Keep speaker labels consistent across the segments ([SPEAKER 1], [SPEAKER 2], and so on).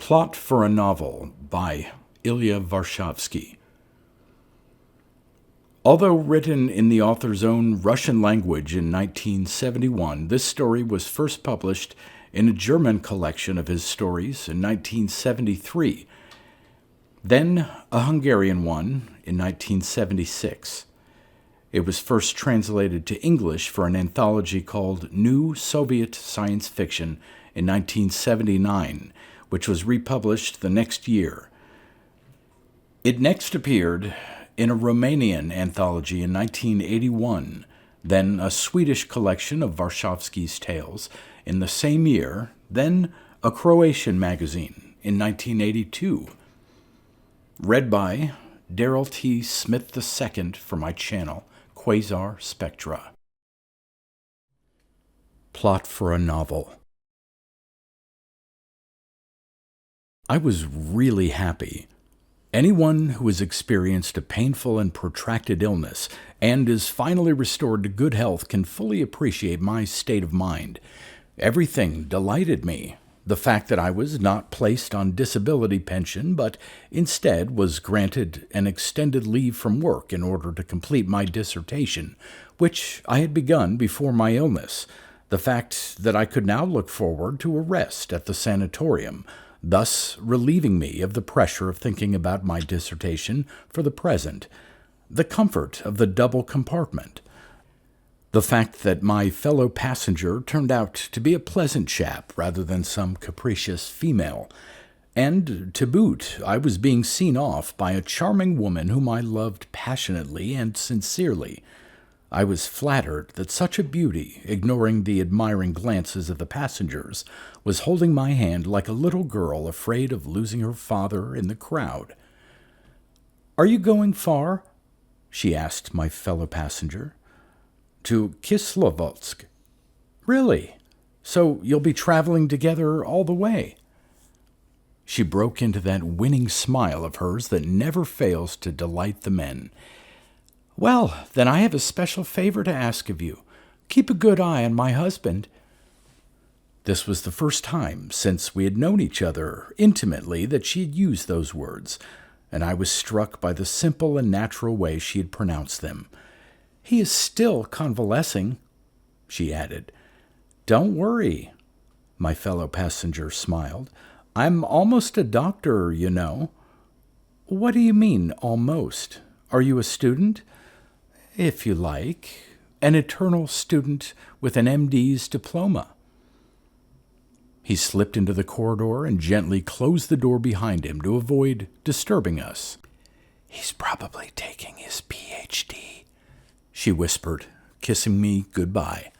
[SPEAKER 1] Plot for a Novel by Ilya Varshavsky. Although written in the author's own Russian language in 1971, this story was first published in a German collection of his stories in 1973, then a Hungarian one in 1976. It was first translated to English for an anthology called New Soviet Science Fiction in 1979, which was republished the next year. It next appeared in a Romanian anthology in 1981, then a Swedish collection of Varshovsky's tales in the same year, then a Croatian magazine in 1982. Read by Daryl T. Smith II for my channel, Quasar Spectra. Plot for a Novel. I was really happy. Anyone who has experienced a painful and protracted illness and is finally restored to good health can fully appreciate my state of mind. Everything delighted me. The fact that I was not placed on disability pension, but instead was granted an extended leave from work in order to complete my dissertation, which I had begun before my illness. The fact that I could now look forward to a rest at the sanatorium, thus relieving me of the pressure of thinking about my dissertation for the present, the comfort of the double compartment, the fact that my fellow passenger turned out to be a pleasant chap rather than some capricious female, and, to boot, I was being seen off by a charming woman whom I loved passionately and sincerely. I was flattered that such a beauty, ignoring the admiring glances of the passengers, was holding my hand like a little girl afraid of losing her father in the crowd. "Are you going far?" she asked my fellow passenger. "To Kislovodsk." "Really? So you'll be traveling together all the way?" She broke into that winning smile of hers that never fails to delight the men. "Well, then I have a special favor to ask of you. Keep a good eye on my husband." This was the first time since we had known each other intimately that she had used those words, and I was struck by the simple and natural way she had pronounced them. "He is still convalescing," she added. "Don't worry," my fellow passenger smiled. "I'm almost a doctor, you know." "What do you mean, almost? Are you a student?" "If you like, an eternal student with an MD's diploma." He slipped into the corridor and gently closed the door behind him to avoid disturbing us. "He's probably taking his PhD, she whispered, kissing me goodbye.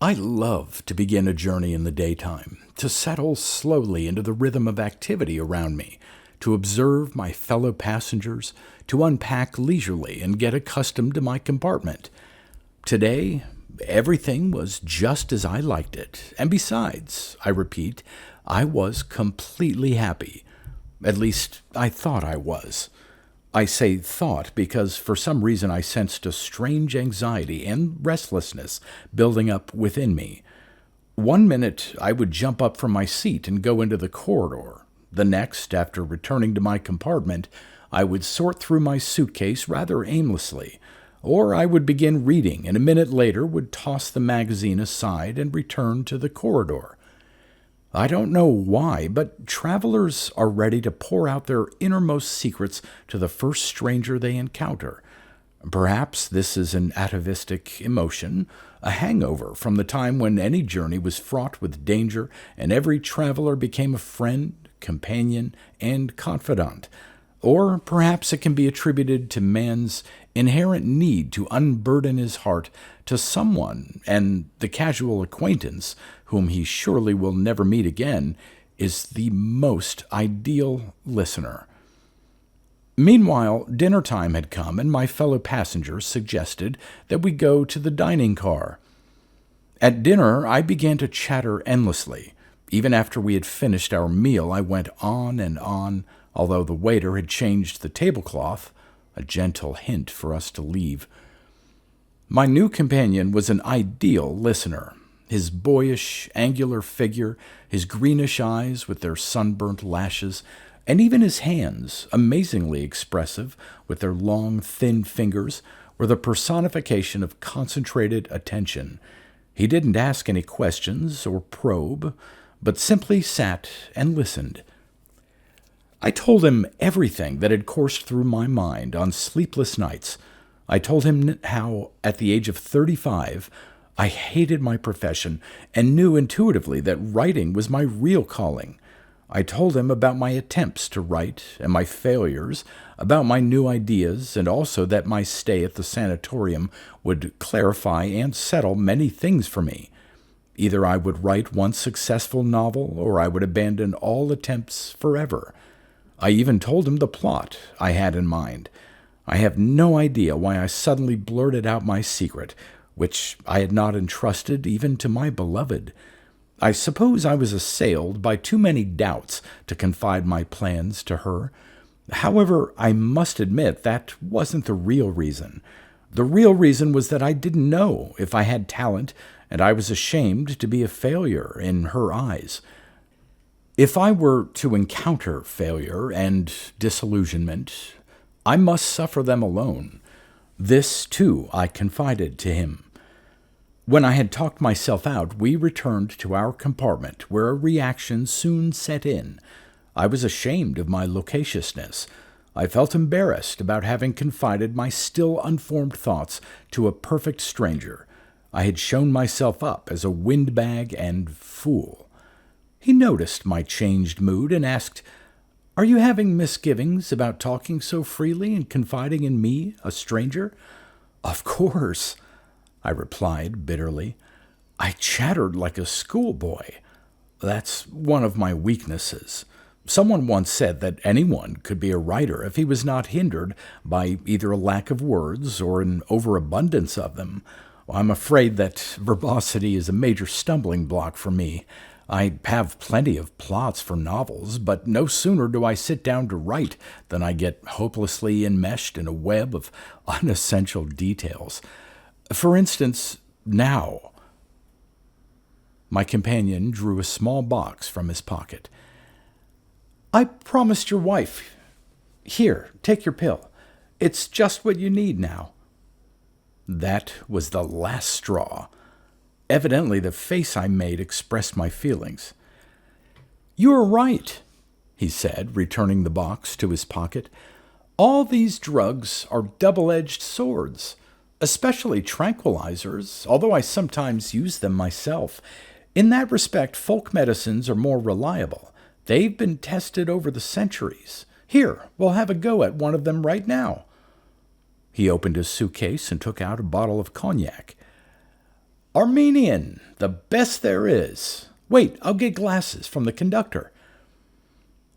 [SPEAKER 1] I love to begin a journey in the daytime, to settle slowly into the rhythm of activity around me, to observe my fellow passengers, to unpack leisurely and get accustomed to my compartment. Today, everything was just as I liked it, and besides, I repeat, I was completely happy. At least, I thought I was. I say thought because for some reason I sensed a strange anxiety and restlessness building up within me. One minute I would jump up from my seat and go into the corridor. The next, after returning to my compartment, I would sort through my suitcase rather aimlessly, or I would begin reading and a minute later would toss the magazine aside and return to the corridor. I don't know why, but travelers are ready to pour out their innermost secrets to the first stranger they encounter. Perhaps this is an atavistic emotion, a hangover from the time when any journey was fraught with danger and every traveler became a friend, companion, and confidant. Or perhaps it can be attributed to man's inherent need to unburden his heart to someone, and the casual acquaintance, whom he surely will never meet again, is the most ideal listener. Meanwhile, dinner time had come, and my fellow passengers suggested that we go to the dining car. At dinner, I began to chatter endlessly. Even after we had finished our meal, I went on and on, although the waiter had changed the tablecloth, a gentle hint for us to leave. My new companion was an ideal listener. His boyish, angular figure, his greenish eyes with their sunburnt lashes, and even his hands, amazingly expressive with their long, thin fingers, were the personification of concentrated attention. He didn't ask any questions or probe, but simply sat and listened. I told him everything that had coursed through my mind on sleepless nights. I told him how, at the age of 35, I hated my profession and knew intuitively that writing was my real calling. I told him about my attempts to write and my failures, about my new ideas, and also that my stay at the sanatorium would clarify and settle many things for me. Either I would write one successful novel, or I would abandon all attempts forever. I even told him the plot I had in mind. I have no idea why I suddenly blurted out my secret, which I had not entrusted even to my beloved. I suppose I was assailed by too many doubts to confide my plans to her. However, I must admit that wasn't the real reason. The real reason was that I didn't know if I had talent, and I was ashamed to be a failure in her eyes. If I were to encounter failure and disillusionment, I must suffer them alone. This, too, I confided to him. When I had talked myself out, we returned to our compartment, where a reaction soon set in. I was ashamed of my loquaciousness. I felt embarrassed about having confided my still unformed thoughts to a perfect stranger. I had shown myself up as a windbag and fool. He noticed my changed mood and asked, "Are you having misgivings about talking so freely and confiding in me, a stranger?" "Of course," I replied bitterly. "I chattered like a schoolboy. That's one of my weaknesses. Someone once said that anyone could be a writer if he was not hindered by either a lack of words or an overabundance of them. I'm afraid that verbosity is a major stumbling block for me. I have plenty of plots for novels, but no sooner do I sit down to write than I get hopelessly enmeshed in a web of unessential details. For instance, now." My companion drew a small box from his pocket. "I promised your wife. Here, take your pill. It's just what you need now." That was the last straw. Evidently, the face I made expressed my feelings. "You are right," he said, returning the box to his pocket. "All these drugs are double-edged swords, especially tranquilizers, although I sometimes use them myself. In that respect, folk medicines are more reliable. They've been tested over the centuries. Here, we'll have a go at one of them right now." He opened his suitcase and took out a bottle of cognac. "Armenian, the best there is. Wait, I'll get glasses from the conductor."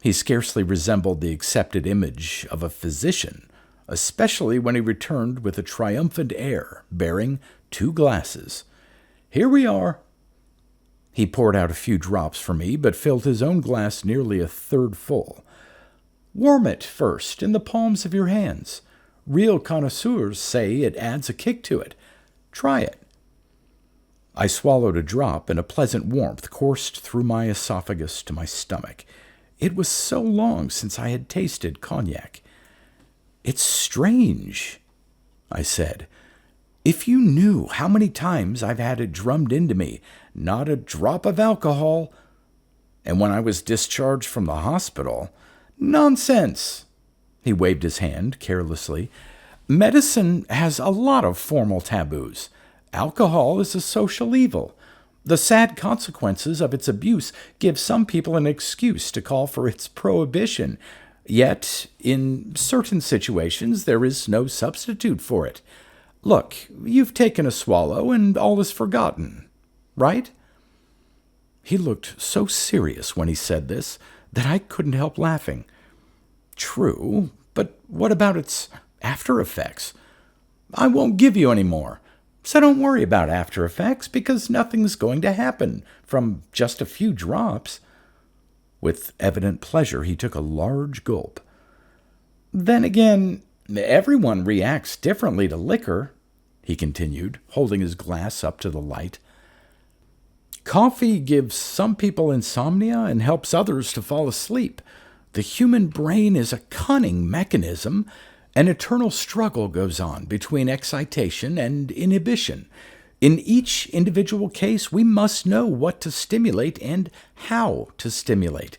[SPEAKER 1] He scarcely resembled the accepted image of a physician, especially when he returned with a triumphant air, bearing 2 glasses. "Here we are." He poured out a few drops for me, but filled his own glass nearly a third full. "Warm it first in the palms of your hands. Real connoisseurs say it adds a kick to it. Try it." I swallowed a drop, and a pleasant warmth coursed through my esophagus to my stomach. It was so long since I had tasted cognac. "It's strange," I said. "If you knew how many times I've had it drummed into me, not a drop of alcohol. And when I was discharged from the hospital—" "Nonsense!" He waved his hand carelessly. "Medicine has a lot of formal taboos. Alcohol is a social evil. The sad consequences of its abuse give some people an excuse to call for its prohibition. Yet, in certain situations, there is no substitute for it. Look, you've taken a swallow, and all is forgotten. Right?" He looked so serious when he said this that I couldn't help laughing. "True, but what about its after effects?" "I won't give you any more. So don't worry about after effects, because nothing's going to happen from just a few drops." With evident pleasure, he took a large gulp. "Then again, everyone reacts differently to liquor," he continued, holding his glass up to the light. Coffee gives some people insomnia and helps others to fall asleep. The human brain is a cunning mechanism. An eternal struggle goes on between excitation and inhibition. In each individual case, we must know what to stimulate and how to stimulate.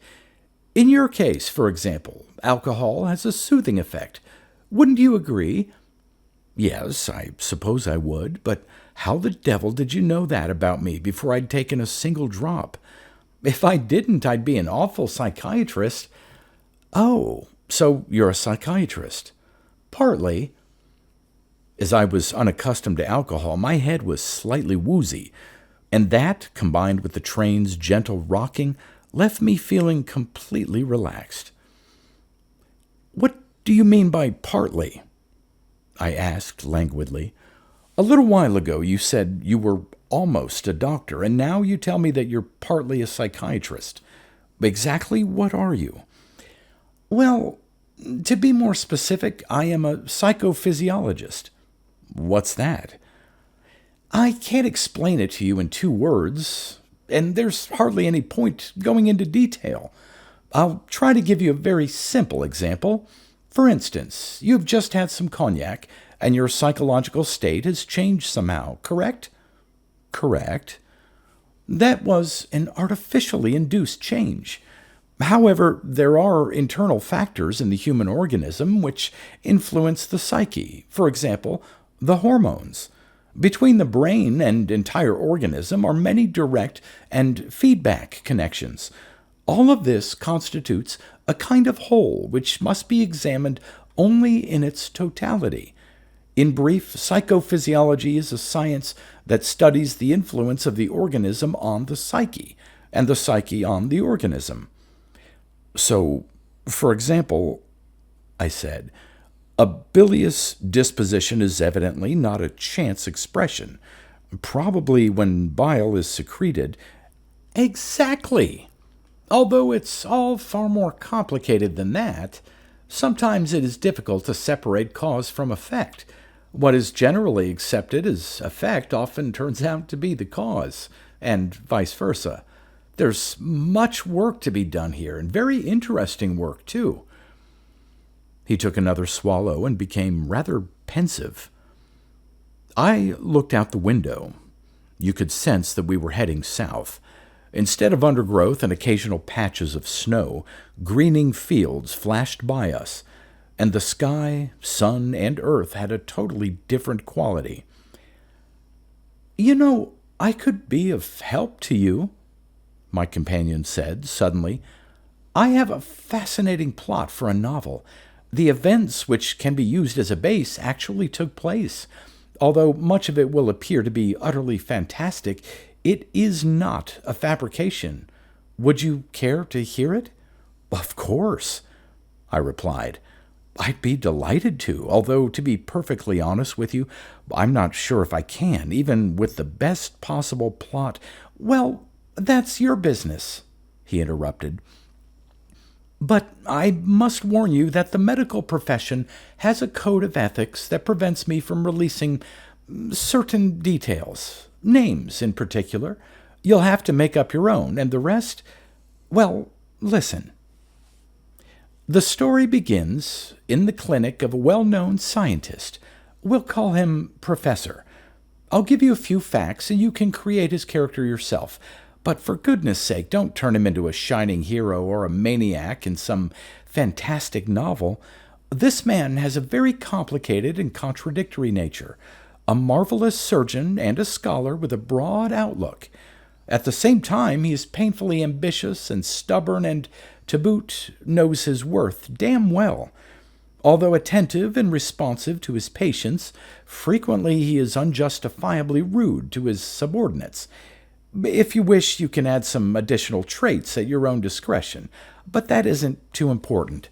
[SPEAKER 1] In your case, for example, alcohol has a soothing effect. Wouldn't you agree? Yes, I suppose I would, but how the devil did you know that about me before I'd taken a single drop? If I didn't, I'd be an awful psychiatrist. Oh, so you're a psychiatrist? Partly. As I was unaccustomed to alcohol, my head was slightly woozy, and that, combined with the train's gentle rocking, left me feeling completely relaxed. What do you mean by partly? I asked languidly. A little while ago you said you were almost a doctor, and now you tell me that you're partly a psychiatrist. Exactly what are you? Well, to be more specific, I am a psychophysiologist. What's that? I can't explain it to you in 2 words, and there's hardly any point going into detail. I'll try to give you a very simple example. For instance, you've just had some cognac, and your psychological state has changed somehow, correct? Correct. That was an artificially induced change. However, there are internal factors in the human organism which influence the psyche. For example, the hormones. Between the brain and entire organism are many direct and feedback connections. All of this constitutes a kind of whole which must be examined only in its totality. In brief, psychophysiology is a science that studies the influence of the organism on the psyche, and the psyche on the organism. So, for example, I said, a bilious disposition is evidently not a chance expression. Probably when bile is secreted. Exactly. Although it's all far more complicated than that, sometimes it is difficult to separate cause from effect. What is generally accepted as effect often turns out to be the cause, and vice versa. There's much work to be done here, and very interesting work, too. He took another swallow and became rather pensive. I looked out the window. You could sense that we were heading south. Instead of undergrowth and occasional patches of snow, greening fields flashed by us, and the sky, sun, and earth had a totally different quality. You know, I could be of help to you, my companion said suddenly. I have a fascinating plot for a novel. The events which can be used as a base actually took place. Although much of it will appear to be utterly fantastic, it is not a fabrication. Would you care to hear it? Of course, I replied. I'd be delighted to, although, to be perfectly honest with you, I'm not sure if I can, even with the best possible plot. Well, that's your business, he interrupted. But I must warn you that the medical profession has a code of ethics that prevents me from releasing certain details, names in particular. You'll have to make up your own, and the rest, well, listen. The story begins in the clinic of a well-known scientist. We'll call him Professor. I'll give you a few facts, and you can create his character yourself. But for goodness sake, don't turn him into a shining hero or a maniac in some fantastic novel. This man has a very complicated and contradictory nature, a marvelous surgeon and a scholar with a broad outlook. At the same time, he is painfully ambitious and stubborn and, to boot, knows his worth damn well. Although attentive and responsive to his patients, frequently he is unjustifiably rude to his subordinates. If you wish, you can add some additional traits at your own discretion, but that isn't too important.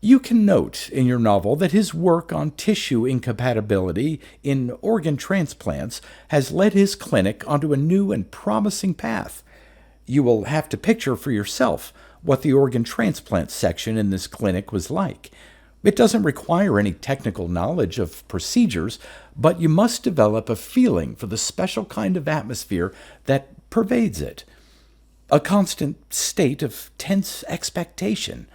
[SPEAKER 1] You can note in your novel that his work on tissue incompatibility in organ transplants has led his clinic onto a new and promising path. You will have to picture for yourself what the organ transplant section in this clinic was like. It doesn't require any technical knowledge of procedures, but you must develop a feeling for the special kind of atmosphere that pervades it. A constant state of tense expectation.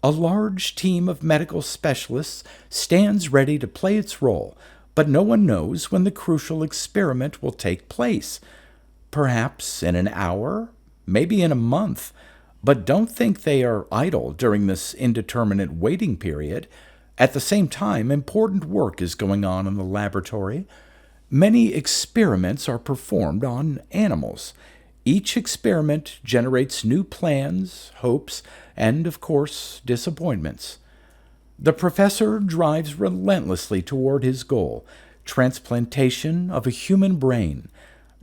[SPEAKER 1] A large team of medical specialists stands ready to play its role, but no one knows when the crucial experiment will take place. Perhaps in an hour, maybe in a month, but don't think they are idle during this indeterminate waiting period. At the same time, important work is going on in the laboratory. Many experiments are performed on animals. Each experiment generates new plans, hopes, and, of course, disappointments. The professor drives relentlessly toward his goal, transplantation of a human brain.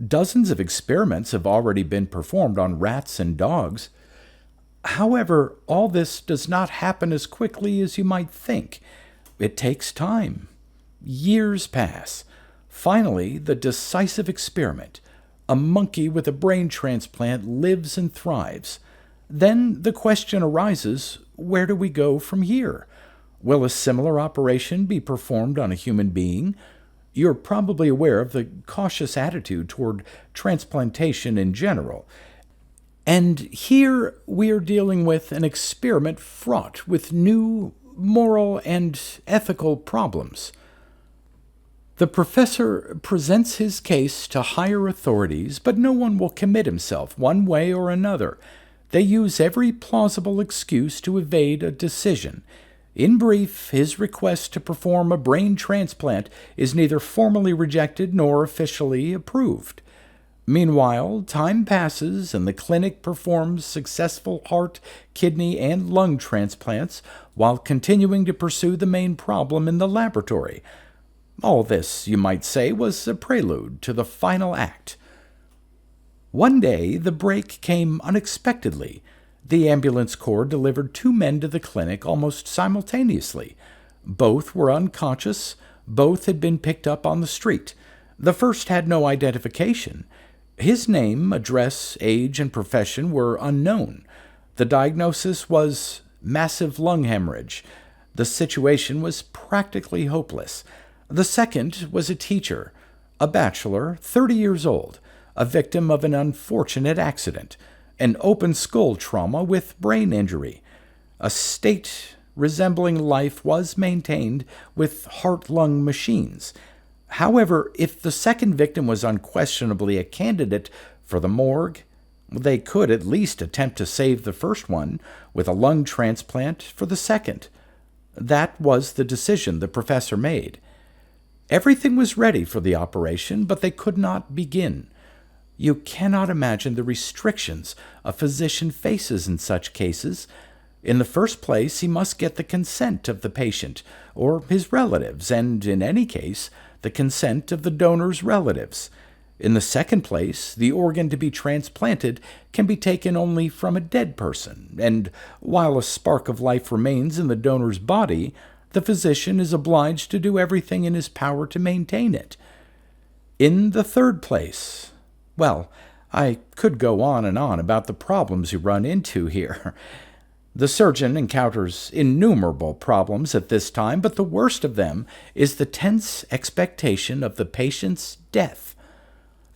[SPEAKER 1] Dozens of experiments have already been performed on rats and dogs. However, all this does not happen as quickly as you might think. It takes time. Years pass. Finally, the decisive experiment. A monkey with a brain transplant lives and thrives. Then the question arises, where do we go from here? Will a similar operation be performed on a human being? You're probably aware of the cautious attitude toward transplantation in general. And here we are dealing with an experiment fraught with new moral and ethical problems. The professor presents his case to higher authorities, but no one will commit himself one way or another. They use every plausible excuse to evade a decision. In brief, his request to perform a brain transplant is neither formally rejected nor officially approved. Meanwhile, time passes and the clinic performs successful heart, kidney, and lung transplants while continuing to pursue the main problem in the laboratory. All this, you might say, was a prelude to the final act. One day, the break came unexpectedly. The ambulance corps delivered 2 men to the clinic almost simultaneously. Both were unconscious. Both had been picked up on the street. The first had no identification. His name, address, age, and profession were unknown. The diagnosis was massive lung hemorrhage. The situation was practically hopeless. The second was a teacher, a bachelor, 30 years old, a victim of an unfortunate accident, an open skull trauma with brain injury. A state resembling life was maintained with heart-lung machines. However, if the second victim was unquestionably a candidate for the morgue, they could at least attempt to save the first one with a lung transplant for the second. That was the decision the professor made. Everything was ready for the operation, but they could not begin. You cannot imagine the restrictions a physician faces in such cases. In the first place, he must get the consent of the patient or his relatives, and in any case, the consent of the donor's relatives. In the second place, the organ to be transplanted can be taken only from a dead person, and while a spark of life remains in the donor's body, the physician is obliged to do everything in his power to maintain it. In the third place, well, I could go on and on about the problems you run into here. The surgeon encounters innumerable problems at this time, but the worst of them is the tense expectation of the patient's death.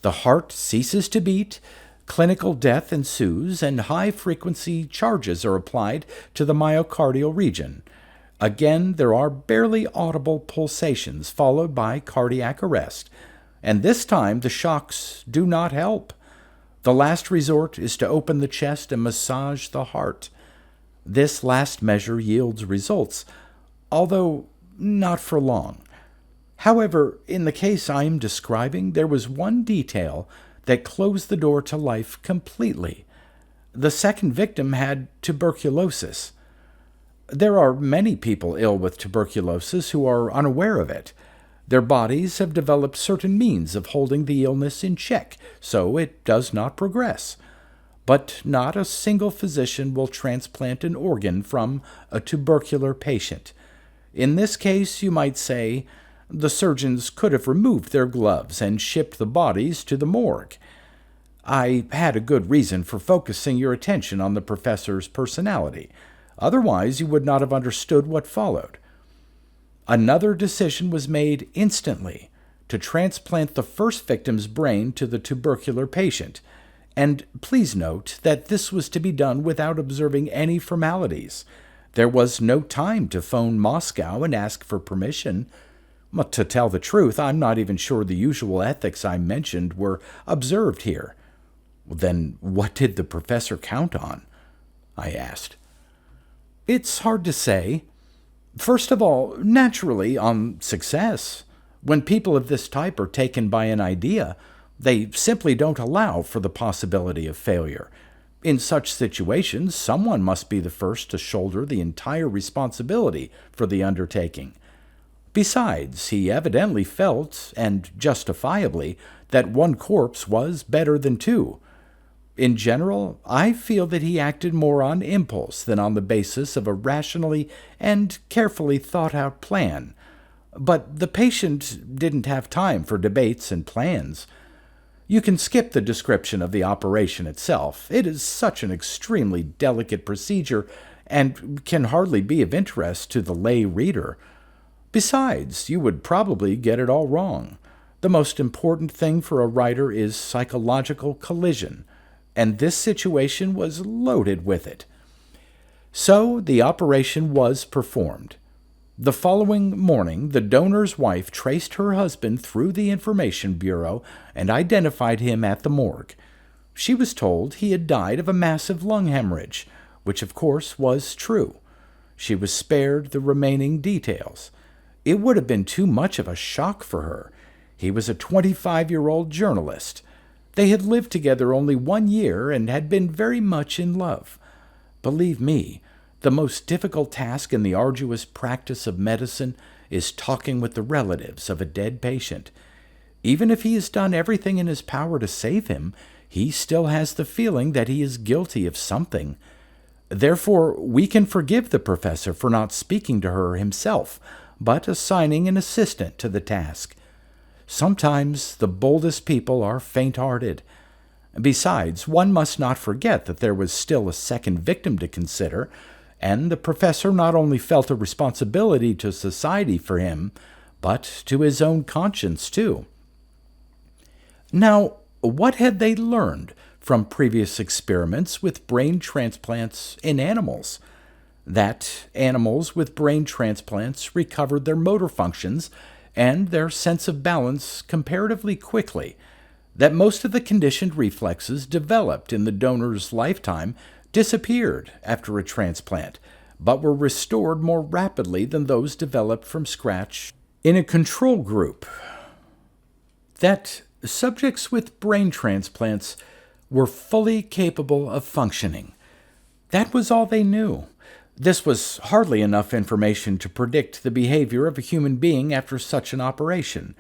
[SPEAKER 1] The heart ceases to beat, clinical death ensues, and high-frequency charges are applied to the myocardial region. Again, there are barely audible pulsations followed by cardiac arrest, and this time the shocks do not help. The last resort is to open the chest and massage the heart. This last measure yields results, although not for long. However, in the case I am describing, there was one detail that closed the door to life completely. The second victim had tuberculosis. There are many people ill with tuberculosis who are unaware of it. Their bodies have developed certain means of holding the illness in check, so it does not progress. But not a single physician will transplant an organ from a tubercular patient. In this case, you might say, the surgeons could have removed their gloves and shipped the bodies to the morgue. I had a good reason for focusing your attention on the professor's personality. Otherwise, you would not have understood what followed. Another decision was made instantly to transplant the first victim's brain to the tubercular patient. And please note that this was to be done without observing any formalities. There was no time to phone Moscow and ask for permission. But to tell the truth, I'm not even sure the usual ethics I mentioned were observed here. Then what did the professor count on? I asked. It's hard to say. First of all, naturally, on success. When people of this type are taken by an idea, they simply don't allow for the possibility of failure. In such situations, someone must be the first to shoulder the entire responsibility for the undertaking. Besides, he evidently felt, and justifiably, that one corpse was better than two. In general, I feel that he acted more on impulse than on the basis of a rationally and carefully thought-out plan. But the patient didn't have time for debates and plans. You can skip the description of the operation itself. It is such an extremely delicate procedure and can hardly be of interest to the lay reader. Besides, you would probably get it all wrong. The most important thing for a writer is psychological collision, and this situation was loaded with it. So the operation was performed. The following morning, the donor's wife traced her husband through the information bureau and identified him at the morgue. She was told he had died of a massive lung hemorrhage, which of course was true. She was spared the remaining details. It would have been too much of a shock for her. He was a 25-year-old journalist. They had lived together only 1 year and had been very much in love. Believe me, the most difficult task in the arduous practice of medicine is talking with the relatives of a dead patient. Even if he has done everything in his power to save him, he still has the feeling that he is guilty of something. Therefore, we can forgive the professor for not speaking to her himself, but assigning an assistant to the task. Sometimes the boldest people are faint-hearted. Besides, one must not forget that there was still a second victim to consider, and the professor not only felt a responsibility to society for him, but to his own conscience, too. Now, what had they learned from previous experiments with brain transplants in animals? That animals with brain transplants recovered their motor functions and their sense of balance comparatively quickly, that most of the conditioned reflexes developed in the donor's lifetime disappeared after a transplant, but were restored more rapidly than those developed from scratch in a control group. That subjects with brain transplants were fully capable of functioning. That was all they knew. This was hardly enough information to predict the behavior of a human being after such an operation.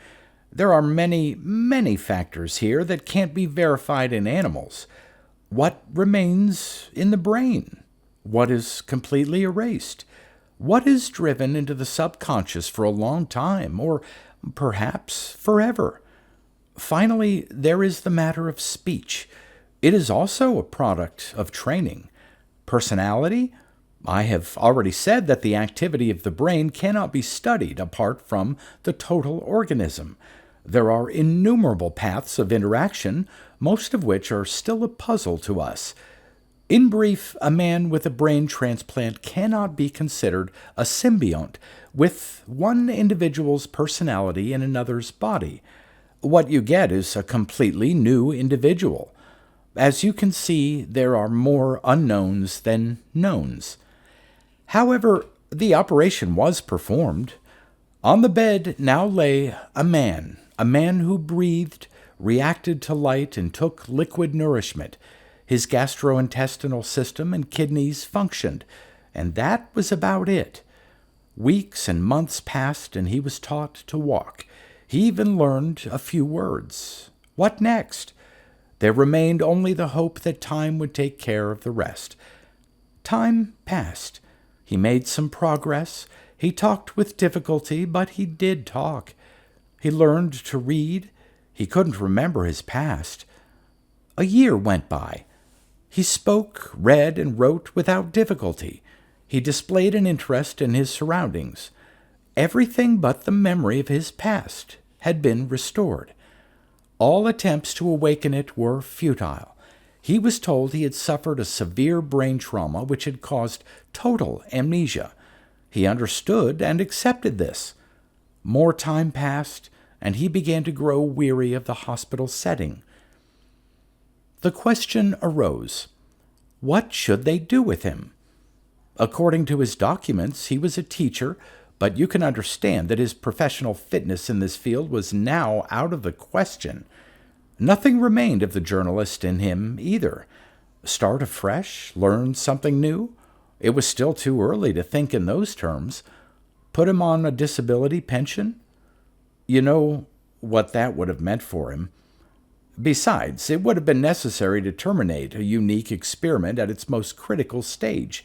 [SPEAKER 1] There are many, many factors here that can't be verified in animals. What remains in the brain? What is completely erased? What is driven into the subconscious for a long time, or perhaps forever? Finally, there is the matter of speech. It is also a product of training. Personality? I have already said that the activity of the brain cannot be studied apart from the total organism. There are innumerable paths of interaction, most of which are still a puzzle to us. In brief, a man with a brain transplant cannot be considered a symbiont with one individual's personality in another's body. What you get is a completely new individual. As you can see, there are more unknowns than knowns. However, the operation was performed. On the bed now lay a man who breathed, reacted to light, and took liquid nourishment. His gastrointestinal system and kidneys functioned, and that was about it. Weeks and months passed, and he was taught to walk. He even learned a few words. What next? There remained only the hope that time would take care of the rest. Time passed. He made some progress. He talked with difficulty, but he did talk. He learned to read. He couldn't remember his past. A year went by. He spoke, read, and wrote without difficulty. He displayed an interest in his surroundings. Everything but the memory of his past had been restored. All attempts to awaken it were futile. He was told he had suffered a severe brain trauma which had caused total amnesia. He understood and accepted this. More time passed, and he began to grow weary of the hospital setting. The question arose, what should they do with him? According to his documents, he was a teacher, but you can understand that his professional fitness in this field was now out of the question. Nothing remained of the journalist in him either. Start afresh? Learn something new? It was still too early to think in those terms. Put him on a disability pension? You know what that would have meant for him. Besides, it would have been necessary to terminate a unique experiment at its most critical stage.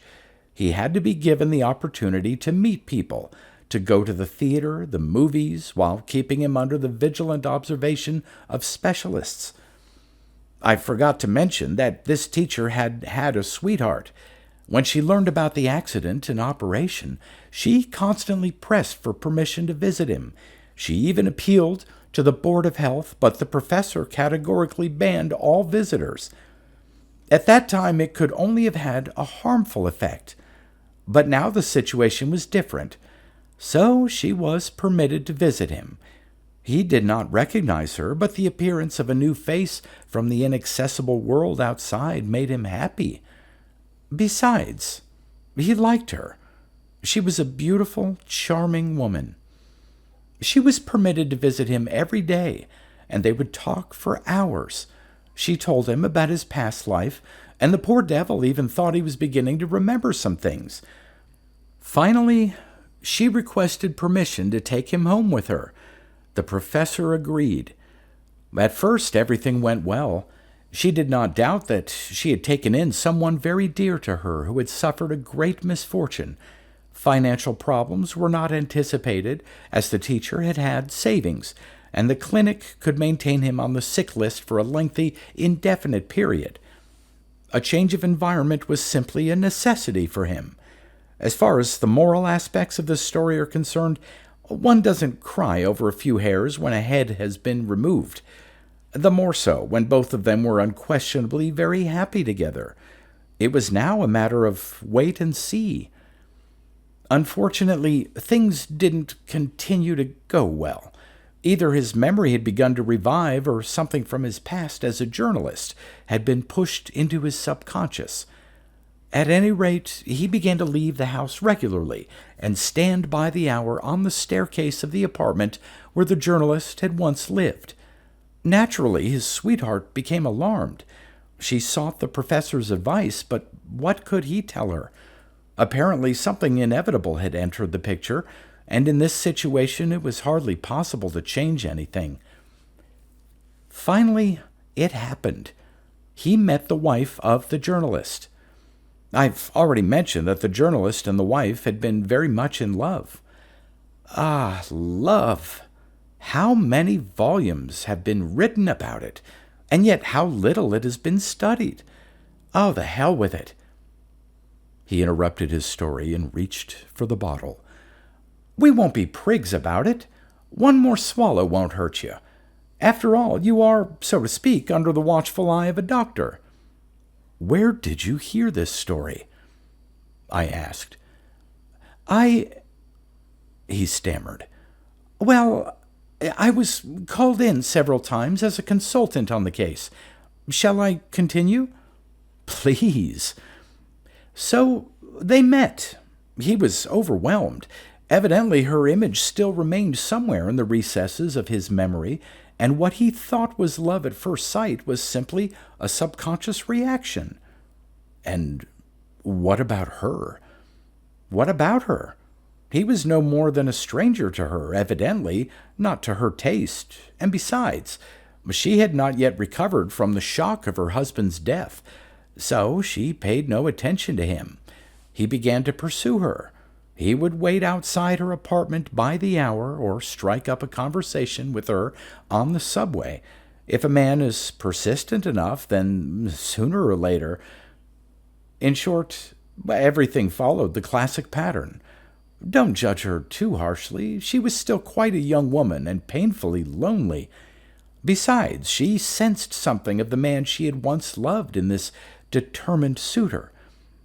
[SPEAKER 1] He had to be given the opportunity to meet people, to go to the theater, the movies, while keeping him under the vigilant observation of specialists. I forgot to mention that this teacher had had a sweetheart. When she learned about the accident and operation, she constantly pressed for permission to visit him. She even appealed to the Board of Health, but the professor categorically banned all visitors. At that time, it could only have had a harmful effect. But now the situation was different, so she was permitted to visit him. He did not recognize her, but the appearance of a new face from the inaccessible world outside made him happy. Besides, he liked her. She was a beautiful, charming woman. She was permitted to visit him every day, and they would talk for hours. She told him about his past life, and the poor devil even thought he was beginning to remember some things. Finally, she requested permission to take him home with her. The professor agreed. At first, everything went well. She did not doubt that she had taken in someone very dear to her who had suffered a great misfortune. Financial problems were not anticipated, as the teacher had had savings, and the clinic could maintain him on the sick list for a lengthy, indefinite period. A change of environment was simply a necessity for him. As far as the moral aspects of this story are concerned, one doesn't cry over a few hairs when a head has been removed. The more so when both of them were unquestionably very happy together. It was now a matter of wait and see. Unfortunately, things didn't continue to go well. Either his memory had begun to revive, or something from his past as a journalist had been pushed into his subconscious. At any rate, he began to leave the house regularly and stand by the hour on the staircase of the apartment where the journalist had once lived. Naturally, his sweetheart became alarmed. She sought the professor's advice, but what could he tell her? Apparently, something inevitable had entered the picture, and in this situation it was hardly possible to change anything. Finally, it happened. He met the wife of the journalist. I've already mentioned that the journalist and the wife had been very much in love. Ah, love! How many volumes have been written about it, and yet how little it has been studied. Oh, the hell with it. He interrupted his story and reached for the bottle. We won't be prigs about it. One more swallow won't hurt you. After all, you are, so to speak, under the watchful eye of a doctor. Where did you hear this story? I asked. He stammered. Well, I was called in several times as a consultant on the case. Shall I continue? Please. So they met. He was overwhelmed. Evidently her image still remained somewhere in the recesses of his memory, and what he thought was love at first sight was simply a subconscious reaction. And what about her? What about her? He was no more than a stranger to her, evidently, not to her taste, and besides, she had not yet recovered from the shock of her husband's death, so she paid no attention to him. He began to pursue her. He would wait outside her apartment by the hour or strike up a conversation with her on the subway. If a man is persistent enough, then sooner or later... In short, everything followed the classic pattern. Don't judge her too harshly. She was still quite a young woman and painfully lonely. Besides, she sensed something of the man she had once loved in this determined suitor.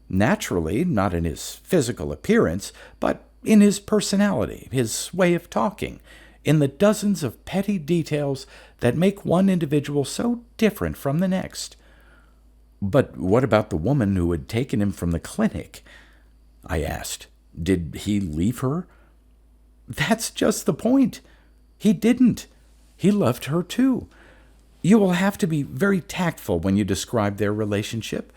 [SPEAKER 1] Naturally, not in his physical appearance, but in his personality, his way of talking, in the dozens of petty details that make one individual so different from the next. But what about the woman who had taken him from the clinic? I asked. Did he leave her? That's just the point. He didn't. He loved her too. You will have to be very tactful when you describe their relationship.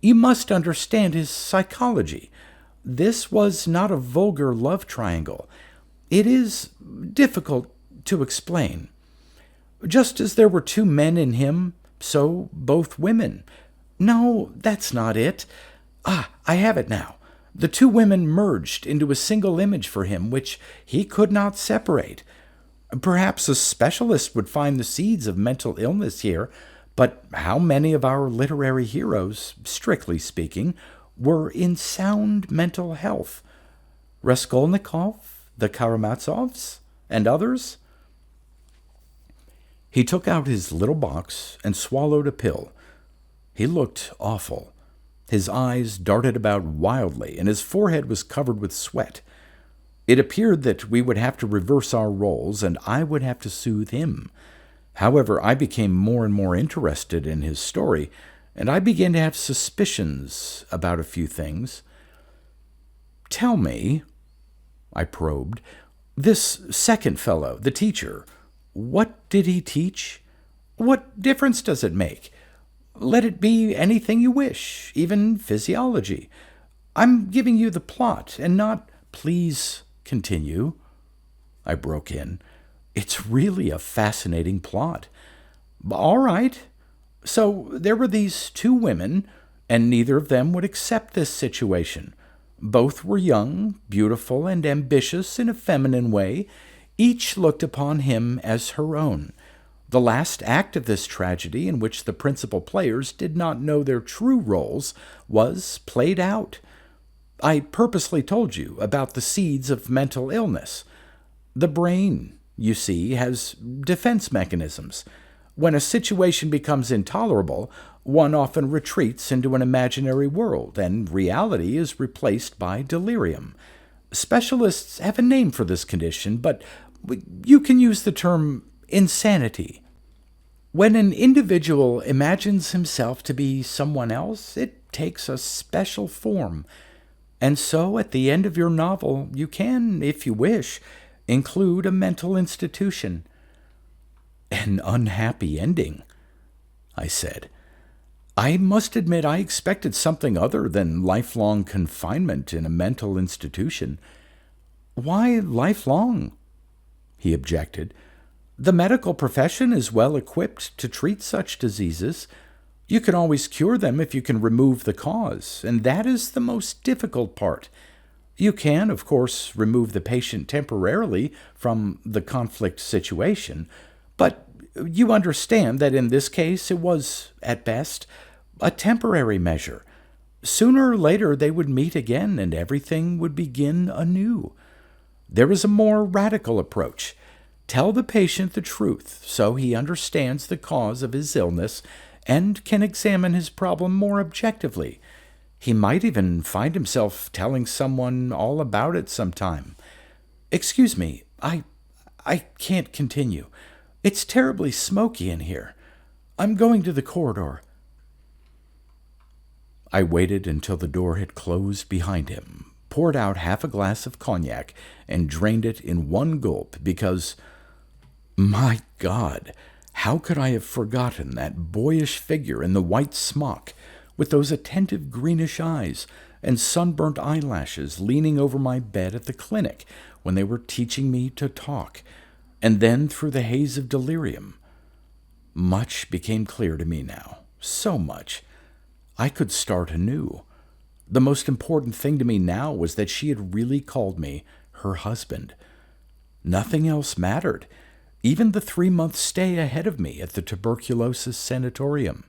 [SPEAKER 1] You must understand his psychology. This was not a vulgar love triangle. It is difficult to explain. Just as there were two men in him, so both women. No, that's not it. I have it now. The two women merged into a single image for him, which he could not separate. Perhaps a specialist would find the seeds of mental illness here, but how many of our literary heroes, strictly speaking, were in sound mental health? Raskolnikov, the Karamazovs, and others? He took out his little box and swallowed a pill. He looked awful. His eyes darted about wildly, and his forehead was covered with sweat. It appeared that we would have to reverse our roles, and I would have to soothe him. However, I became more and more interested in his story, and I began to have suspicions about a few things. Tell me, I probed, this second fellow, the teacher, what did he teach? What difference does it make? Let it be anything you wish, even physiology. I'm giving you the plot, and not, please continue. I broke in. It's really a fascinating plot. All right. So there were these two women, and neither of them would accept this situation. Both were young, beautiful, and ambitious in a feminine way. Each looked upon him as her own. The last act of this tragedy, in which the principal players did not know their true roles, was played out. I purposely told you about the seeds of mental illness. The brain, you see, has defense mechanisms. When a situation becomes intolerable, one often retreats into an imaginary world, and reality is replaced by delirium. Specialists have a name for this condition, but you can use the term insanity. When an individual imagines himself to be someone else, it takes a special form. And so, at the end of your novel, you can, if you wish, include a mental institution. An unhappy ending, I said. I must admit I expected something other than lifelong confinement in a mental institution. Why lifelong? He objected. The medical profession is well equipped to treat such diseases. You can always cure them if you can remove the cause, and that is the most difficult part. You can, of course, remove the patient temporarily from the conflict situation, but you understand that in this case it was, at best, a temporary measure. Sooner or later they would meet again, and everything would begin anew. There is a more radical approach. Tell the patient the truth so he understands the cause of his illness and can examine his problem more objectively. He might even find himself telling someone all about it sometime. Excuse me, I can't continue. It's terribly smoky in here. I'm going to the corridor. I waited until the door had closed behind him, poured out half a glass of cognac, and drained it in one gulp because, my God, how could I have forgotten that boyish figure in the white smock, with those attentive greenish eyes and sunburnt eyelashes leaning over my bed at the clinic when they were teaching me to talk, and then through the haze of delirium. Much became clear to me now, so much. I could start anew. The most important thing to me now was that she had really called me her husband. Nothing else mattered, even the 3-month stay ahead of me at the tuberculosis sanatorium.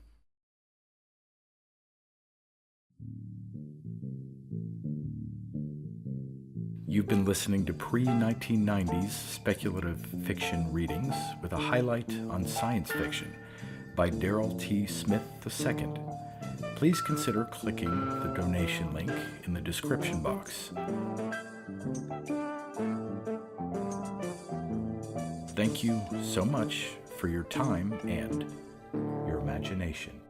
[SPEAKER 1] You've been listening to pre-1990s speculative fiction readings with a highlight on science fiction by Darrell T. Smith II. Please consider clicking the donation link in the description box. Thank you so much for your time and your imagination.